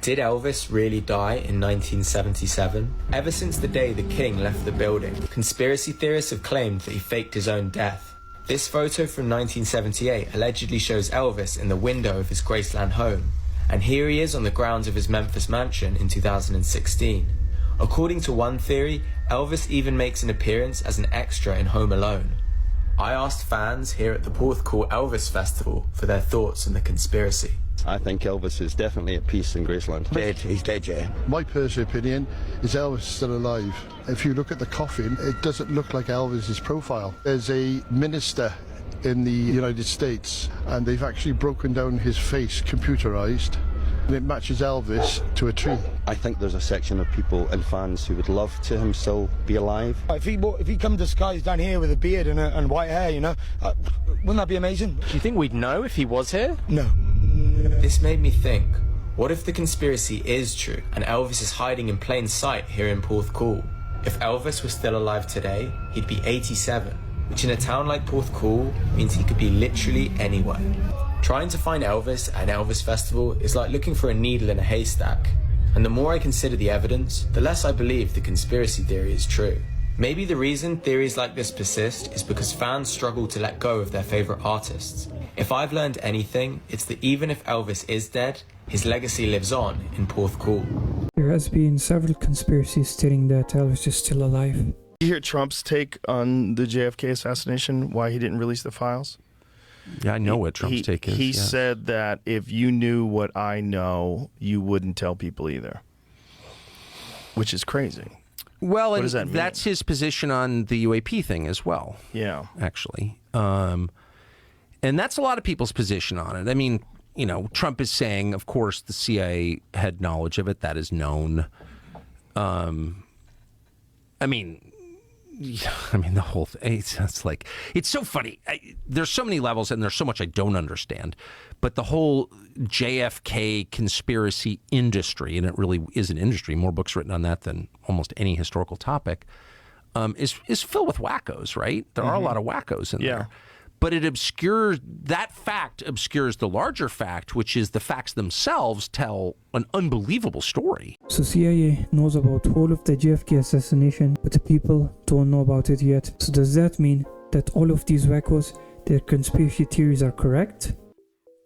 Did Elvis really die in 1977? Ever since the day the king left the building, conspiracy theorists have claimed that he faked his own death. This photo from 1978 allegedly shows Elvis in the window of his Graceland home, and here he is on the grounds of his Memphis mansion in 2016. According to one theory, Elvis even makes an appearance as an extra in Home Alone. I asked fans here at the Porthcawl Elvis Festival for their thoughts on the conspiracy. I think Elvis is definitely at peace in Graceland. Dead. He's dead, yeah. My personal opinion is Elvis is still alive. If you look at the coffin, it doesn't look like Elvis's profile. There's a minister in the United States, and they've actually broken down his face, computerized, and it matches Elvis to a tree. I think there's a section of people and fans who would love to him still be alive. If he come disguised down here with a beard and white hair, you know, wouldn't that be amazing? Do you think we'd know if he was here? No. This made me think, what if the conspiracy is true and Elvis is hiding in plain sight here in Porthcawl? If Elvis was still alive today, he'd be 87, which in a town like Porthcawl means he could be literally anywhere. Trying to find Elvis at an Elvis festival is like looking for a needle in a haystack, and the more I consider the evidence, the less I believe the conspiracy theory is true. Maybe the reason theories like this persist is because fans struggle to let go of their favourite artists. If I've learned anything, it's that even if Elvis is dead, his legacy lives on in Porthcawl. There has been several conspiracies stating that Elvis is still alive. Did you hear Trump's take on the JFK assassination, why he didn't release the files? Yeah, I know what Trump's take is. He said that if you knew what I know, you wouldn't tell people either, which is crazy. Well, what does that mean? That's his position on the UAP thing as well. Yeah. Actually. And that's a lot of people's position on it. I mean, you know, Trump is saying, of course, the CIA had knowledge of it. That is known. I mean, the whole thing, it's like, it's so funny. There's so many levels and there's so much I don't understand. But the whole JFK conspiracy industry, and it really is an industry, more books written on that than almost any historical topic, is filled with wackos, right? There are a lot of wackos in there. But that fact obscures the larger fact, which is the facts themselves tell an unbelievable story. So CIA knows about all of the JFK assassination, but the people don't know about it yet. So does that mean that all of these wackos, their conspiracy theories are correct?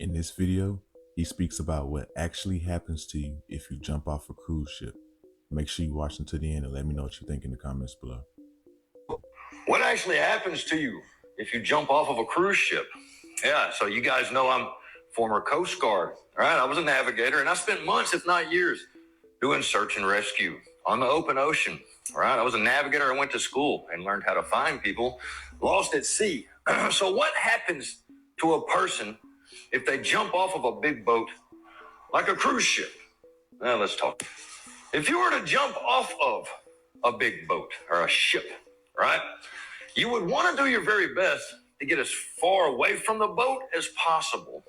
In this video, he speaks about what actually happens to you if you jump off a cruise ship. Make sure you watch until the end and let me know what you think in the comments below. What actually happens to you if you jump off of a cruise ship? Yeah, so you guys know I'm former Coast Guard, all right? I was a navigator, and I spent months, if not years, doing search and rescue on the open ocean, all right? I was a navigator. I went to school and learned how to find people lost at sea. So what happens to a person if they jump off of a big boat like a cruise ship? Now, let's talk. If you were to jump off of a big boat or a ship, right, you would want to do your very best to get as far away from the boat as possible.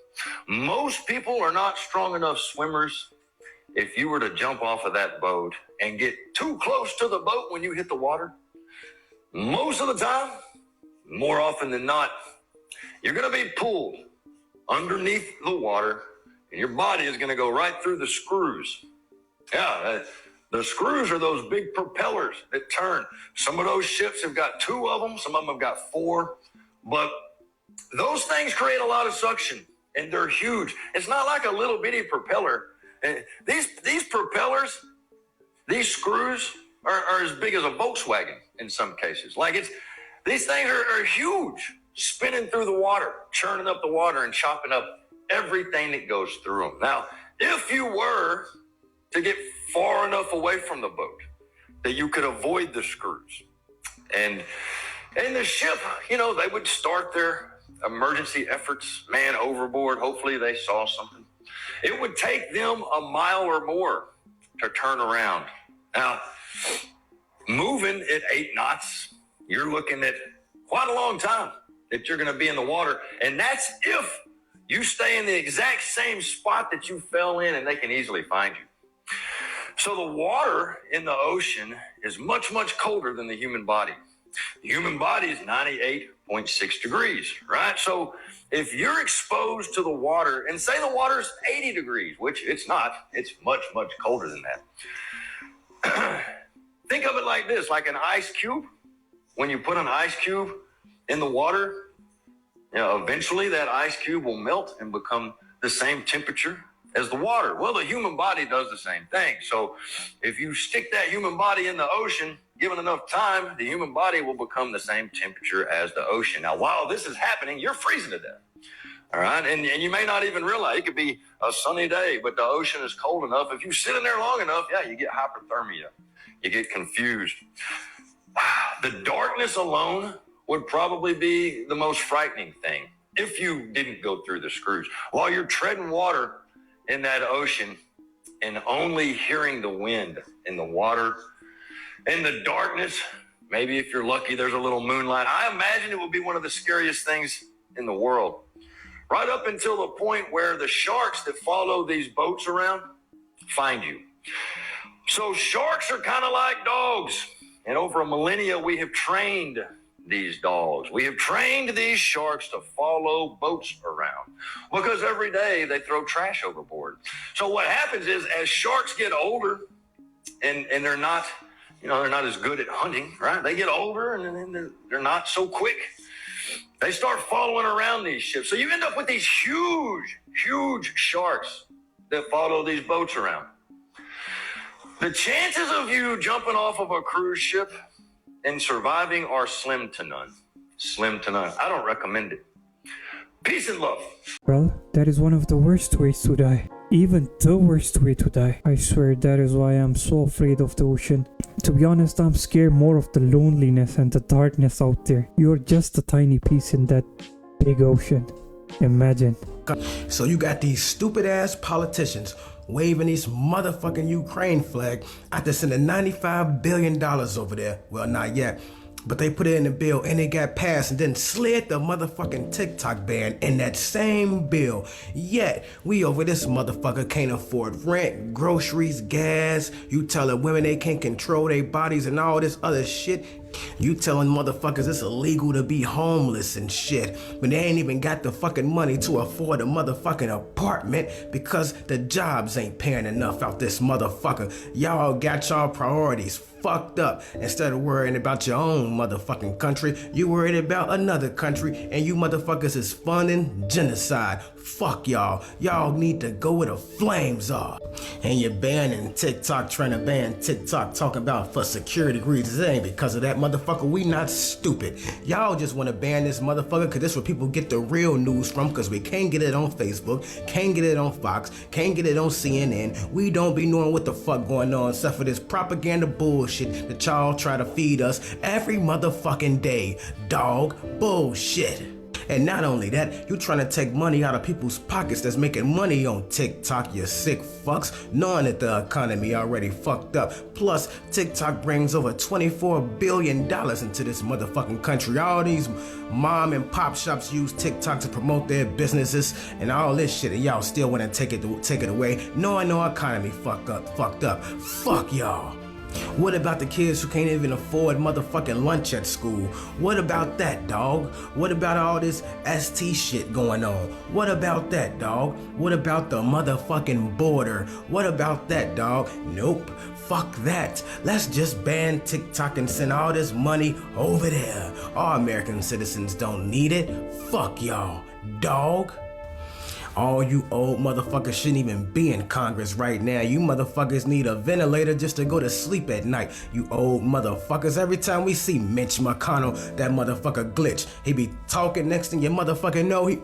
Most people are not strong enough swimmers. If you were to jump off of that boat and get too close to the boat when you hit the water, most of the time, more often than not, you're going to be pulled underneath the water, and your body is going to go right through the screws. Yeah, the screws are those big propellers that turn. Some of those ships have got 2 of them. Some of them have got 4. But those things create a lot of suction, and they're huge. It's not like a little bitty propeller. These propellers, these screws are as big as a Volkswagen in some cases. These things are huge, spinning through the water, churning up the water and chopping up everything that goes through them. Now, if you were to get far enough away from the boat that you could avoid the screws, and the ship, you know, they would start their emergency efforts, man overboard. Hopefully they saw something. It would take them a mile or more to turn around. Now, moving at 8 knots, you're looking at quite a long time that you're going to be in the water. And that's if you stay in the exact same spot that you fell in, and they can easily find you. So the water in the ocean is much, much colder than the human body. The human body is 98.6 degrees, right? So if you're exposed to the water, and say the water's 80 degrees, which it's not, it's much, much colder than that. Think of it like this, like an ice cube. When you put an ice cube in the water, eventually that ice cube will melt and become the same temperature as the water. Well, the human body does the same thing. So if you stick that human body in the ocean, given enough time, the human body will become the same temperature as the ocean. Now, while this is happening, you're freezing to death. All right. And you may not even realize it could be a sunny day, but the ocean is cold enough. If you sit in there long enough, you get hypothermia. You get confused. The darkness alone would probably be the most frightening thing if you didn't go through the screws. While you're treading water in that ocean and only hearing the wind in the water, in the darkness, maybe if you're lucky, there's a little moonlight. I imagine it would be one of the scariest things in the world. Right up until the point where the sharks that follow these boats around find you. So sharks are kind of like dogs. And over a millennia, we have trained these dogs. We have trained these sharks to follow boats around because every day they throw trash overboard. So what happens is as sharks get older and they're not, they're not as good at hunting, right? They get older and then they're not so quick. They start following around these ships. So you end up with these huge, huge sharks that follow these boats around. The chances of you jumping off of a cruise ship and surviving are slim to none. Slim to none. I don't recommend it. Peace and love. Well, that is one of the worst ways to die. Even the worst way to die. I swear that is why I'm so afraid of the ocean. To be honest, I'm scared more of the loneliness and the darkness out there. You're just a tiny piece in that big ocean. Imagine. So you got these stupid ass politicians waving this motherfucking Ukraine flag after sending $95 billion over there. Well, not yet. But they put it in the bill and it got passed and then slid the motherfucking TikTok ban in that same bill. Yet, we over this motherfucker can't afford rent, groceries, gas. You telling women they can't control their bodies and all this other shit. You telling motherfuckers it's illegal to be homeless and shit. But they ain't even got the fucking money to afford a motherfucking apartment because the jobs ain't paying enough out this motherfucker. Y'all got y'all priorities fucked up. Instead of worrying about your own motherfucking country, you worried about another country, and you motherfuckers is funding genocide. Fuck y'all. Y'all need to go where the flames are. And you're banning TikTok, trying to ban TikTok, talking about for security reasons. It ain't because of that motherfucker. We not stupid. Y'all just want to ban this motherfucker because this where people get the real news from, because we can't get it on Facebook, can't get it on Fox, can't get it on CNN. We don't be knowing what the fuck going on except for this propaganda bullshit that y'all try to feed us every motherfucking day. Dog bullshit. And not only that, you trying to take money out of people's pockets that's making money on TikTok, you sick fucks, knowing that the economy already fucked up. Plus, TikTok brings over $24 billion into this motherfucking country. All these mom and pop shops use TikTok to promote their businesses and all this shit, and y'all still want to take it away, knowing the economy fucked up. Fuck y'all. What about the kids who can't even afford motherfucking lunch at school? What about that, dog? What about all this ST shit going on? What about that, dog? What about the motherfucking border? What about that, dog? Nope. Fuck that. Let's just ban TikTok and send all this money over there. Our American citizens don't need it. Fuck y'all, dog. All you old motherfuckers shouldn't even be in Congress right now. You motherfuckers need a ventilator just to go to sleep at night. You old motherfuckers. Every time we see Mitch McConnell, that motherfucker glitch. He be talking, next thing you motherfucker know, he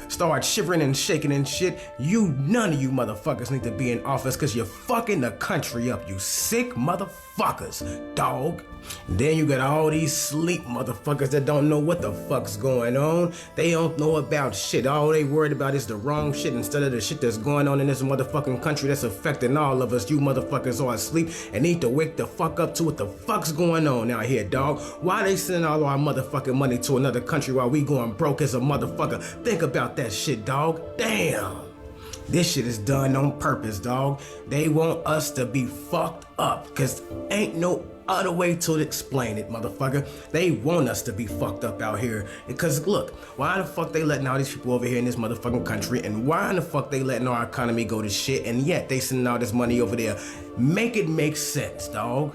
start shivering and shaking and shit. None of you motherfuckers need to be in office because you're fucking the country up, you sick motherfuckers, dog. Then you got all these sleep motherfuckers that don't know what the fuck's going on. They don't know about shit. All they worried about is the wrong shit instead of the shit that's going on in this motherfucking country that's affecting all of us. You motherfuckers are asleep and need to wake the fuck up to what the fuck's going on out here, dog. Why they sending all our motherfucking money to another country while we going broke as a motherfucker? Think about that shit, dog. Damn. This shit is done on purpose, dog. They want us to be fucked up, cause ain't no other way to explain it, motherfucker. They want us to be fucked up out here. Because look, why the fuck they letting all these people over here in this motherfucking country, and why in the fuck they letting our economy go to shit, and yet they sending all this money over there? Make it make sense, dog.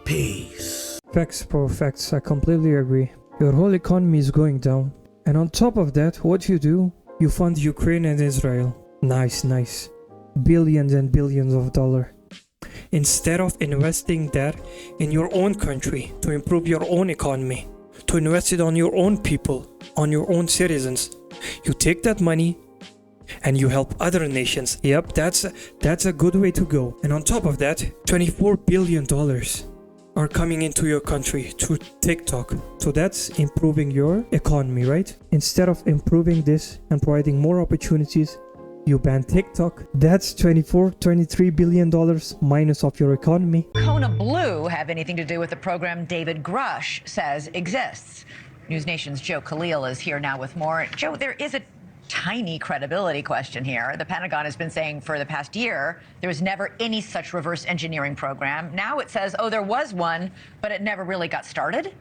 Peace. Facts, bro, facts. I completely agree. Your whole economy is going down. And on top of that, what do? You fund Ukraine and Israel. Nice. Billions and billions of dollars. Instead of investing that in your own country to improve your own economy, to invest it on your own people, on your own citizens, you take that money and you help other nations. Yep, that's a good way to go. And on top of that, $24 billion are coming into your country through TikTok. So that's improving your economy, right? Instead of improving this and providing more opportunities, you ban TikTok. That's $23 billion minus of your economy. Kona Blue have anything to do with the program David Grush says exists? News Nation's Joe Khalil is here now with more. Joe, there is a tiny credibility question here. The Pentagon has been saying for the past year there was never any such reverse engineering program. Now it says, oh, there was one, but it never really got started.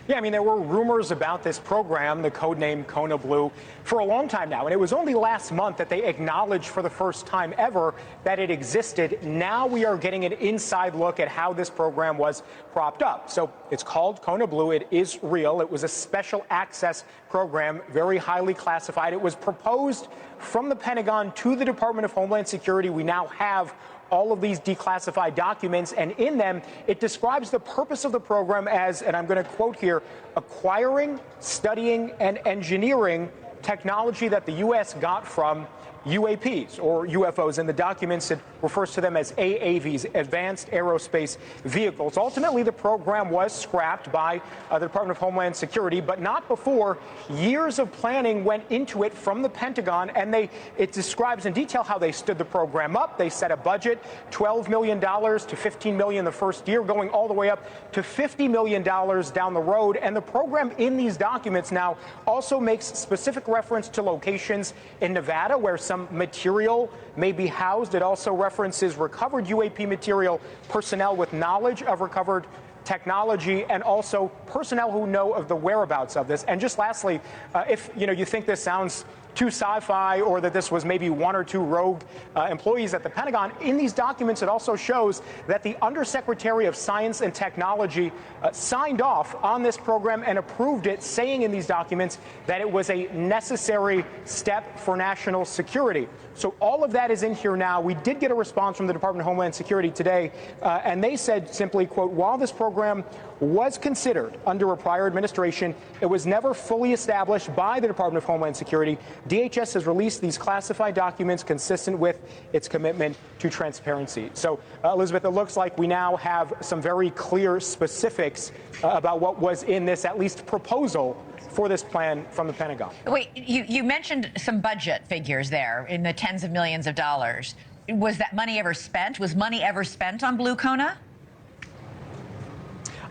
Yeah, I mean, there were rumors about this program, the codename Kona Blue, for a long time now. And it was only last month that they acknowledged for the first time ever that it existed. Now we are getting an inside look at how this program was propped up. So it's called Kona Blue. It is real. It was a special access program, very highly classified. It was proposed from the Pentagon to the Department of Homeland Security. We now have all of these declassified documents, and in them, it describes the purpose of the program as, and I'm going to quote here, acquiring, studying, and engineering technology that the U.S. got from UAPs or UFOs. In the documents, it refers to them as AAVs, Advanced Aerospace Vehicles. Ultimately, the program was scrapped by the Department of Homeland Security, but not before years of planning went into it from the Pentagon, and it describes in detail how they stood the program up. They set a budget, $12 million to $15 million the first year, going all the way up to $50 million down the road. And the program in these documents now also makes specific reference to locations in Nevada where some material may be housed. It also references recovered UAP material, personnel with knowledge of recovered technology, and also personnel who know of the whereabouts of this. And just lastly, if you think this sounds too sci-fi, or that this was maybe one or two rogue employees at the Pentagon, in these documents it also shows that the Undersecretary of Science and Technology signed off on this program and approved it, saying in these documents that it was a necessary step for national security. So all of that is in here now. We did get a response from the Department of Homeland Security today, and they said simply, quote, while this program was considered under a prior administration, it was never fully established by the Department of Homeland Security. DHS has released these classified documents consistent with its commitment to transparency. So, Elizabeth, it looks like we now have some very clear specifics about what was in this, at least proposal, for this plan from the Pentagon. Wait, you mentioned some budget figures there in the tens of millions of dollars. Was that money ever spent? Was money ever spent on Blue Kona?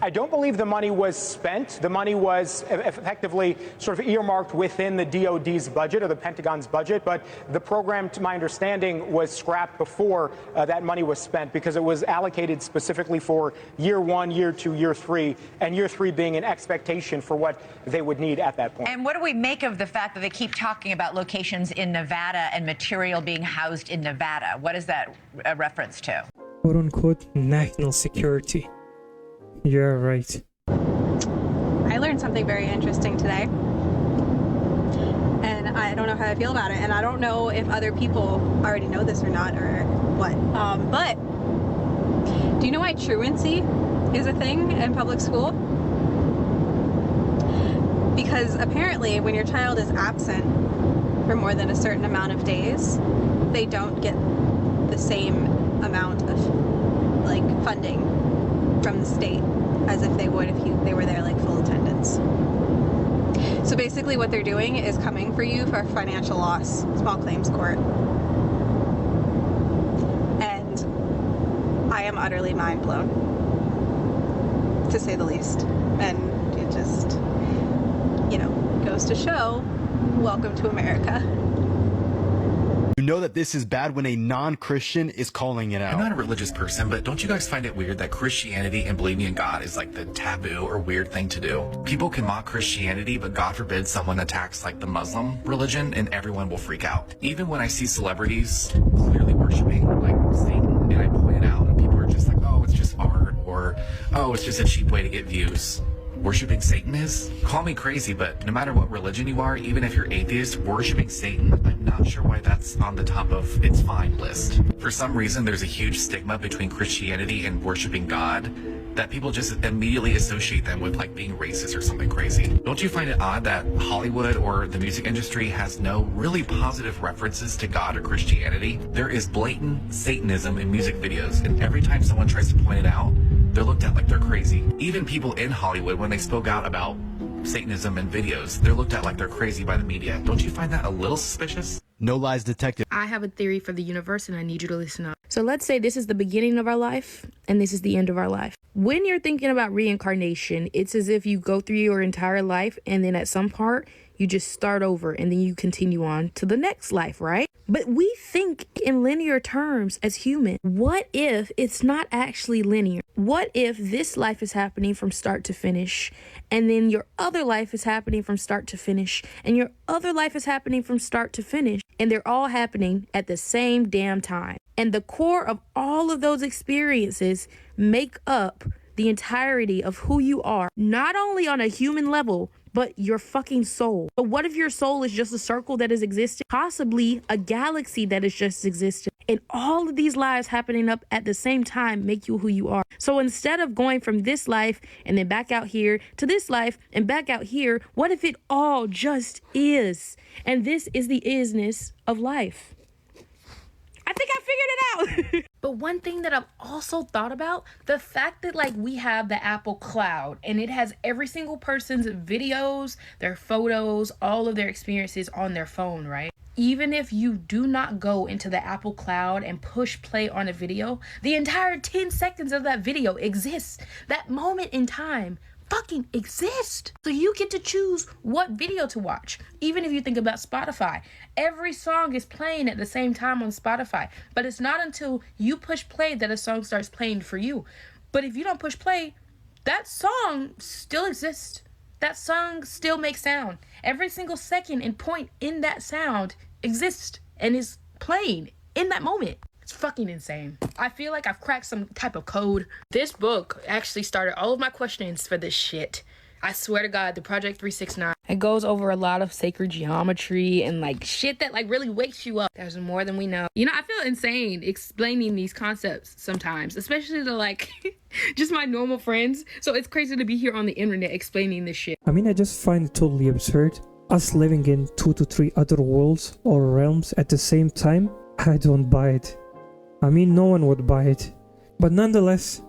I don't believe the money was spent. The money was effectively sort of earmarked within the DoD's budget or the Pentagon's budget, but the program, to my understanding, was scrapped before that money was spent because it was allocated specifically for year 1, year 2, year 3, and year 3 being an expectation for what they would need at that point. And what do we make of the fact that they keep talking about locations in Nevada and material being housed in Nevada? What is that a reference to? Quote unquote national security. Yeah, right. I learned something very interesting today, and I don't know how I feel about it, and I don't know if other people already know this or not, or what. But do you know why truancy is a thing in public school? Because apparently when your child is absent for more than a certain amount of days, they don't get the same amount of funding from the state as if they would if they were there full attendance. So basically what they're doing is coming for you for financial loss, small claims court. And I am utterly mind blown, to say the least. And it just, goes to show, welcome to America. You know that this is bad when a non-Christian is calling it out. I'm not a religious person, but don't you guys find it weird that Christianity and believing in God is like the taboo or weird thing to do? People can mock Christianity, but God forbid someone attacks like the Muslim religion and everyone will freak out. Even when I see celebrities clearly worshiping like Satan and I point it out and people are just like, oh, it's just art, or oh, it's just a cheap way to get views. Worshipping Satan is? Call me crazy, but no matter what religion you are, even if you're atheist, worshipping Satan, I'm not sure why that's on the top of it's fine list. For some reason, there's a huge stigma between Christianity and worshipping God that people just immediately associate them with like being racist or something crazy. Don't you find it odd that Hollywood or the music industry has no really positive references to God or Christianity? There is blatant Satanism in music videos, and every time someone tries to point it out, they're looked at like they're crazy. Even people in Hollywood, when they spoke out about Satanism in videos, they're looked at like they're crazy by the media. Don't you find that a little suspicious? No lies detected. I have a theory for the universe and I need you to listen up. So let's say this is the beginning of our life and this is the end of our life. When you're thinking about reincarnation, it's as if you go through your entire life and then at some part you just start over and then you continue on to the next life, right? But we think in linear terms as human. What if it's not actually linear? What if this life is happening from start to finish, and then your other life is happening from start to finish, and your other life is happening from start to finish, and they're all happening at the same damn time? And the core of all of those experiences make up the entirety of who you are, not only on a human level, but your fucking soul. But what if your soul is just a circle that has existed? Possibly a galaxy that has just existed. And all of these lives happening up at the same time make you who you are. So instead of going from this life and then back out here to this life and back out here, what if it all just is? And this is the isness of life. I think I figured it out. But one thing that I've also thought about, the fact that like we have the Apple Cloud and it has every single person's videos, their photos, all of their experiences on their phone, right? Even if you do not go into the Apple Cloud and push play on a video, the entire 10 seconds of that video exists. That moment in time fucking exist. So you get to choose what video to watch. Even if you think about Spotify, every song is playing at the same time on Spotify, but it's not until you push play that a song starts playing for you. But if you don't push play, that song still exists. That song still makes sound. Every single second and point in that sound exists and is playing in that moment. It's fucking insane. I feel like I've cracked some type of code. This book actually started all of my questions for this shit. I swear to God, the Project 369. It goes over a lot of sacred geometry and like shit that like really wakes you up. There's more than we know. You know, I feel insane explaining these concepts sometimes, especially to like just my normal friends. So it's crazy to be here on the internet explaining this shit. I mean, I just find it totally absurd. Us living in 2 to 3 other worlds or realms at the same time, I don't buy it. I mean, no one would buy it. But nonetheless,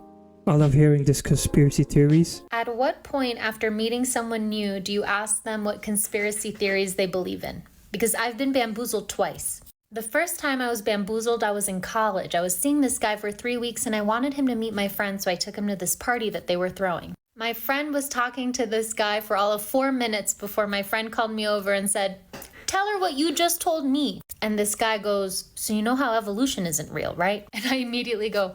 I love hearing these conspiracy theories. At what point after meeting someone new do you ask them what conspiracy theories they believe in? Because I've been bamboozled twice. The first time I was bamboozled, I was in college. I was seeing this guy for 3 weeks and I wanted him to meet my friend, so I took him to this party that they were throwing. My friend was talking to this guy for all of 4 minutes before my friend called me over and said, "Tell her what you just told me." And this guy goes, "So you know how evolution isn't real, right?" And I immediately go,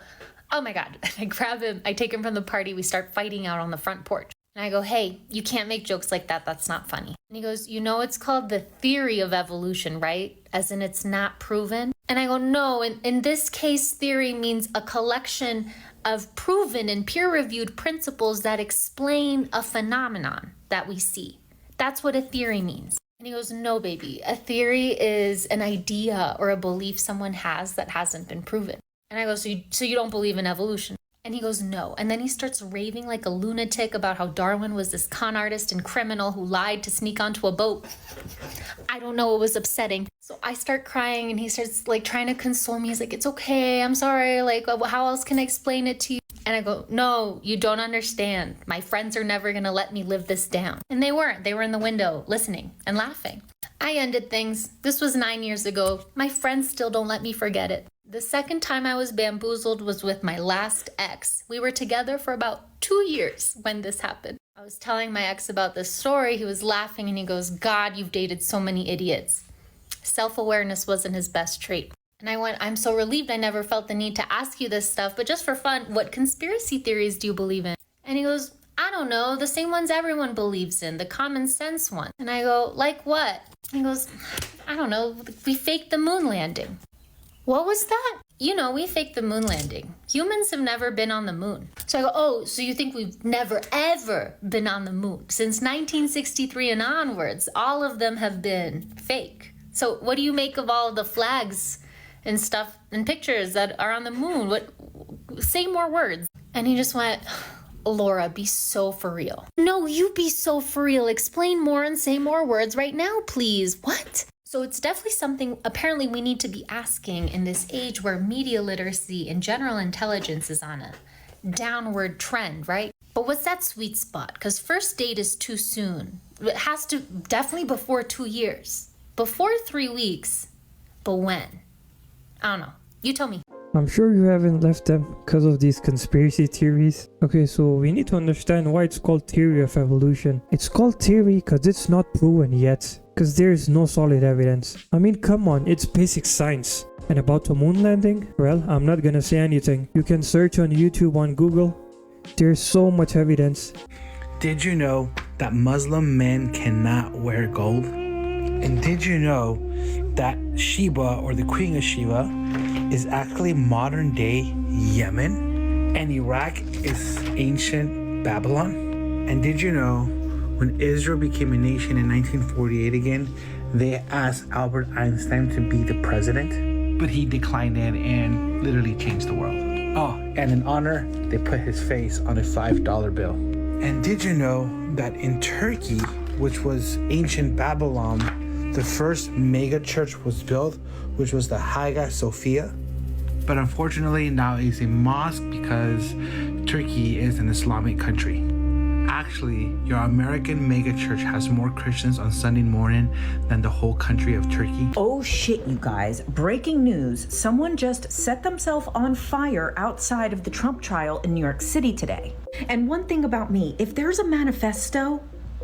"Oh my God." And I grab him, I take him from the party, we start fighting out on the front porch. And I go, "Hey, you can't make jokes like that, that's not funny." And he goes, "You know it's called the theory of evolution, right? As in it's not proven?" And I go, "No, in this case, theory means a collection of proven and peer-reviewed principles that explain a phenomenon that we see. That's what a theory means." And he goes, "No, baby, a theory is an idea or a belief someone has that hasn't been proven." And I go, so you don't believe in evolution?" And he goes, "No." And then he starts raving like a lunatic about how Darwin was this con artist and criminal who lied to sneak onto a boat. I don't know, it was upsetting. So I start crying and he starts like trying to console me. He's like, "It's okay, I'm sorry, like how else can I explain it to you?" And I go, "No, you don't understand. My friends are never gonna let me live this down." And they weren't. They were in the window listening and laughing. I ended things. This was 9 years ago. My friends still don't let me forget it. The second time I was bamboozled was with my last ex. We were together for about 2 years when this happened. I was telling my ex about this story. He was laughing and he goes, "God, you've dated so many idiots." Self-awareness wasn't his best trait. And I went, I'm so relieved I never felt the need to ask you this stuff, but just for fun, what conspiracy theories do you believe in? And he goes, I don't know, the same ones everyone believes in, the common sense one. And I go, like what? He goes, I don't know, we faked the moon landing. What was that? You know, we faked the moon landing. Humans have never been on the moon. So I go, oh, so you think we've never, ever been on the moon? Since 1963 and onwards, all of them have been fake. So what do you make of all of the flags and stuff and pictures that are on the moon? What? Say more words. And he just went, Laura, be so for real. No, you be so for real. Explain more and say more words right now, please. What? So it's definitely something apparently we need to be asking in this age where media literacy and general intelligence is on a downward trend, right? But what's that sweet spot? Because first date is too soon. It has to definitely before 2 years, before 3 weeks, but when? I don't know. You tell me. I'm sure you haven't left them because of these conspiracy theories. Okay, so we need to understand why it's called theory of evolution. It's called theory because it's not proven yet. Because there is no solid evidence. I mean, come on, it's basic science. And about the moon landing? Well, I'm not gonna say anything. You can search on YouTube, on Google. There's so much evidence. Did you know that Muslim men cannot wear gold? And did you know that Sheba, or the Queen of Sheba, is actually modern day Yemen? And Iraq is ancient Babylon? And did you know when Israel became a nation in 1948 again, they asked Albert Einstein to be the president, but he declined it and literally changed the world. Oh, and in honor, they put his face on a $5 bill. And did you know that in Turkey, which was ancient Babylon, the first mega church was built, which was the Hagia Sophia? But unfortunately, now it's a mosque because Turkey is an Islamic country. Actually, your American megachurch has more Christians on Sunday morning than the whole country of Turkey. Oh shit, you guys. Breaking news. Someone just set themselves on fire outside of the Trump trial in New York City today. And one thing about me, if there's a manifesto,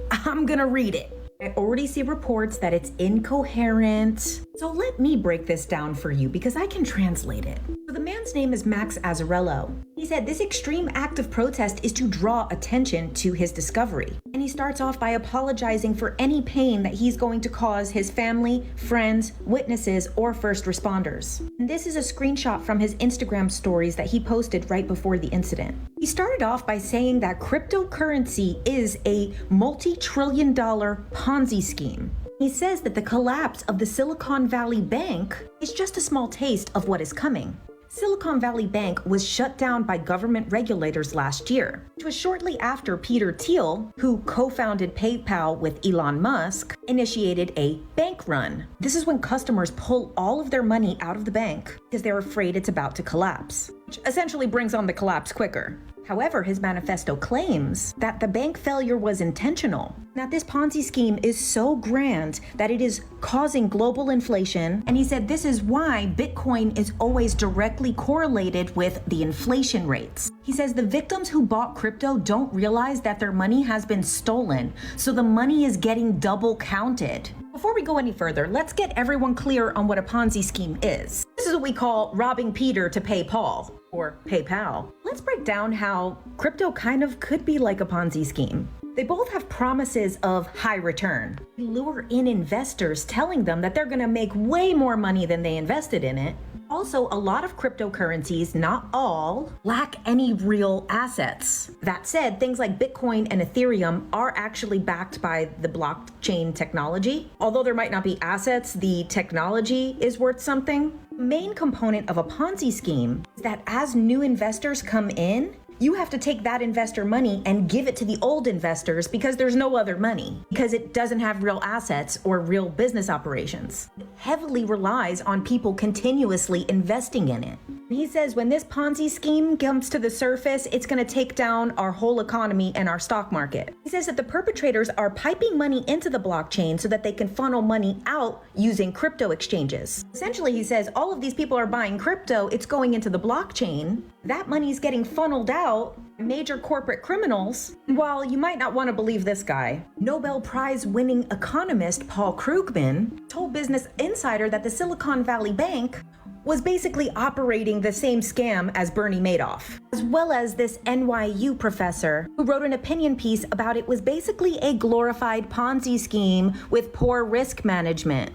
I'm gonna read it. I already see reports that it's incoherent. So let me break this down for you because I can translate it. So the man's name is Max Azzarello. He said this extreme act of protest is to draw attention to his discovery. And he starts off by apologizing for any pain that he's going to cause his family, friends, witnesses, or first responders. And this is a screenshot from his Instagram stories that he posted right before the incident. He started off by saying that cryptocurrency is a multi-trillion-dollar Ponzi scheme. He says that the collapse of the Silicon Valley Bank is just a small taste of what is coming. Silicon Valley Bank was shut down by government regulators last year, which was shortly after Peter Thiel, who co-founded PayPal with Elon Musk, initiated a bank run. This is when customers pull all of their money out of the bank because they're afraid it's about to collapse, which essentially brings on the collapse quicker. However, his manifesto claims that the bank failure was intentional, that this Ponzi scheme is so grand that it is causing global inflation, and he said this is why Bitcoin is always directly correlated with the inflation rates. He says the victims who bought crypto don't realize that their money has been stolen, so the money is getting double counted. Before we go any further, let's get everyone clear on what a Ponzi scheme is. This is what we call robbing Peter to pay Paul, or PayPal. Let's break down how crypto kind of could be like a Ponzi scheme. They both have promises of high return. They lure in investors telling them that they're gonna make way more money than they invested in it. Also, a lot of cryptocurrencies, not all, lack any real assets. That said, things like Bitcoin and Ethereum are actually backed by the blockchain technology. Although there might not be assets, the technology is worth something. Main component of a Ponzi scheme is that as new investors come in, you have to take that investor money and give it to the old investors because there's no other money, because it doesn't have real assets or real business operations. It heavily relies on people continuously investing in it. He says when this Ponzi scheme comes to the surface, it's going to take down our whole economy and our stock market. He says that the perpetrators are piping money into the blockchain so that they can funnel money out using crypto exchanges. Essentially, he says all of these people are buying crypto, it's going into the blockchain. That money is getting funneled out by major corporate criminals. While you might not want to believe this guy, Nobel Prize winning economist Paul Krugman told Business Insider that the Silicon Valley Bank was basically operating the same scam as Bernie Madoff, as well as this NYU professor who wrote an opinion piece about it was basically a glorified Ponzi scheme with poor risk management.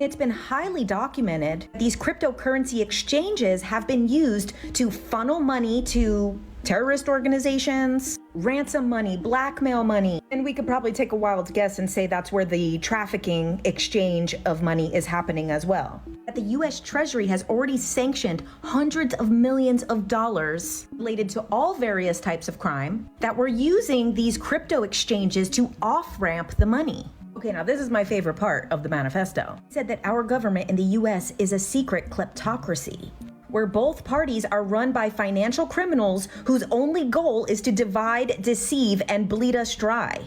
It's been highly documented. These cryptocurrency exchanges have been used to funnel money to terrorist organizations, ransom money, blackmail money. And we could probably take a wild guess and say that's where the trafficking exchange of money is happening as well. That the US Treasury has already sanctioned hundreds of millions of dollars related to all various types of crime that were using these crypto exchanges to off-ramp the money. Okay, now this is my favorite part of the manifesto. It said that our government in the US is a secret kleptocracy, where both parties are run by financial criminals whose only goal is to divide, deceive, and bleed us dry.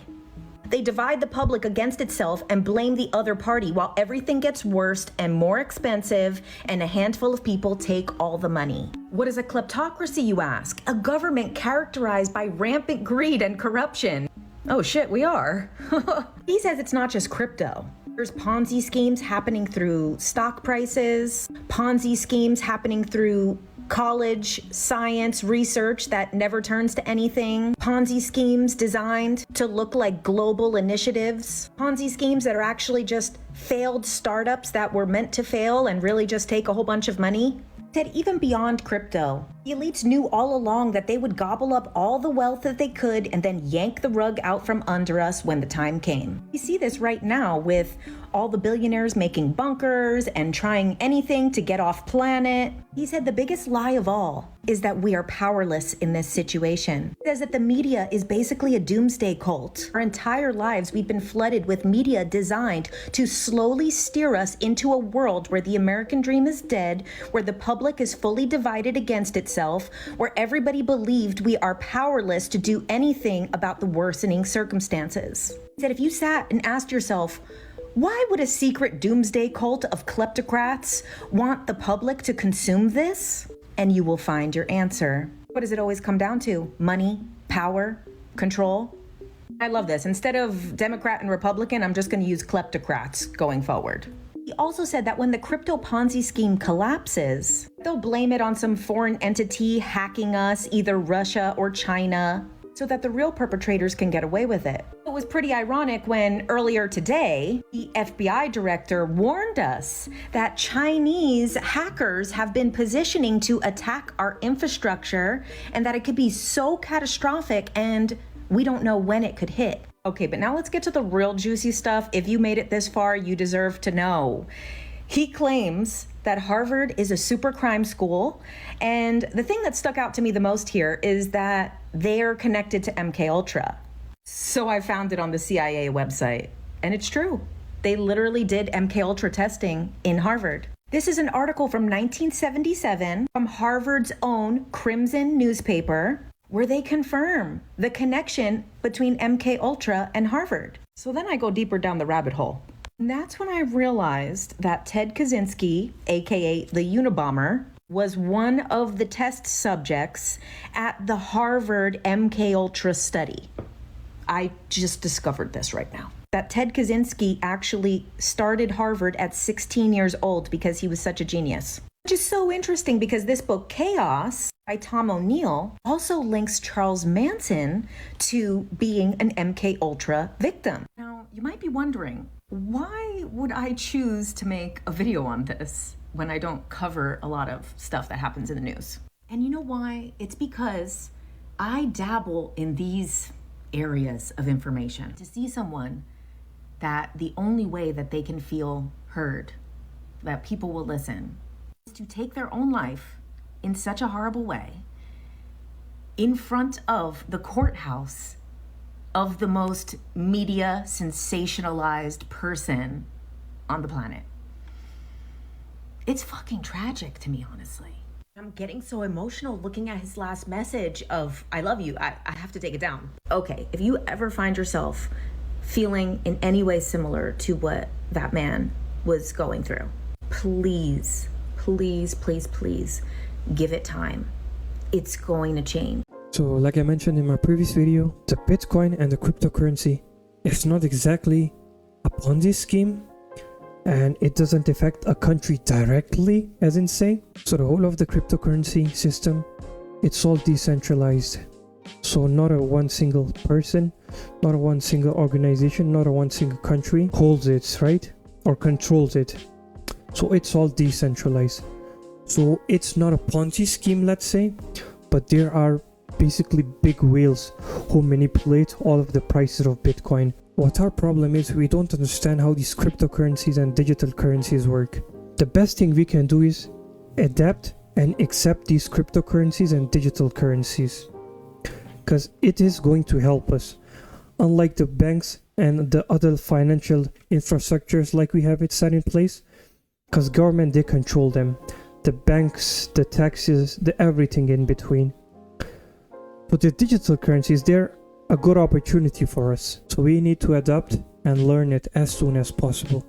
They divide the public against itself and blame the other party while everything gets worse and more expensive and a handful of people take all the money. What is a kleptocracy, you ask? A government characterized by rampant greed and corruption. Oh shit, we are. He says it's not just crypto. There's Ponzi schemes happening through stock prices, Ponzi schemes happening through college science research that never turns to anything, Ponzi schemes designed to look like global initiatives, Ponzi schemes that are actually just failed startups that were meant to fail and really just take a whole bunch of money. Said even beyond crypto, the elites knew all along that they would gobble up all the wealth that they could and then yank the rug out from under us when the time came. We see this right now with all the billionaires making bunkers and trying anything to get off planet. He said the biggest lie of all is that we are powerless in this situation. He says that the media is basically a doomsday cult. Our entire lives we've been flooded with media designed to slowly steer us into a world where the American dream is dead, where the public is fully divided against itself, where everybody believed we are powerless to do anything about the worsening circumstances. He said if you sat and asked yourself, why would a secret doomsday cult of kleptocrats want the public to consume this? And you will find your answer. What does it always come down to? Money, power, control? I love this. Instead of Democrat and Republican, I'm just going to use kleptocrats going forward. He also said that when the crypto Ponzi scheme collapses, they'll blame it on some foreign entity hacking us, either Russia or China, so that the real perpetrators can get away with it. It was pretty ironic when earlier today, the FBI director warned us that Chinese hackers have been positioning to attack our infrastructure and that it could be so catastrophic and we don't know when it could hit. Okay, but now let's get to the real juicy stuff. If you made it this far, you deserve to know. He claims that Harvard is a super crime school, and the thing that stuck out to me the most here is that they're connected to MK Ultra. So I found it on the CIA website, and it's true. They literally did MK Ultra testing in Harvard. This is an article from 1977 from Harvard's own Crimson newspaper, where they confirm the connection between MK Ultra and Harvard. So then I go deeper down the rabbit hole. And that's when I realized that Ted Kaczynski, aka the Unabomber, was one of the test subjects at the Harvard MK Ultra study. I just discovered this right now. That Ted Kaczynski actually started Harvard at 16 years old because he was such a genius. Which is so interesting because this book, Chaos, by Tom O'Neill, also links Charles Manson to being an MK Ultra victim. Now, you might be wondering, why would I choose to make a video on this when I don't cover a lot of stuff that happens in the news? And you know why? It's because I dabble in these areas of information. To see someone that the only way that they can feel heard, that people will listen, is to take their own life in such a horrible way in front of the courthouse of the most media sensationalized person on the planet. It's fucking tragic to me, honestly. I'm getting so emotional looking at his last message of, I love you. I have to take it down. Okay, if you ever find yourself feeling in any way similar to what that man was going through, please, please, please, please give it time. It's going to change. So like I mentioned in my previous video, the Bitcoin and the cryptocurrency is not exactly a Ponzi scheme, and it doesn't affect a country directly, as in say. So the whole of the cryptocurrency system, it's all decentralized. So not a one single person, not a one single organization, not a one single country holds it, right? Or controls it. So it's all decentralized. So it's not a Ponzi scheme, let's say, but there are basically big whales who manipulate all of the prices of Bitcoin. What our problem is, we don't understand how these cryptocurrencies and digital currencies work. The best thing we can do is adapt and accept these cryptocurrencies and digital currencies, because it is going to help us. Unlike the banks and the other financial infrastructures like we have it set in place, because government, they control them. The banks, the taxes, the everything in between. But the digital currencies, they're a good opportunity for us. So we need to adapt and learn it as soon as possible.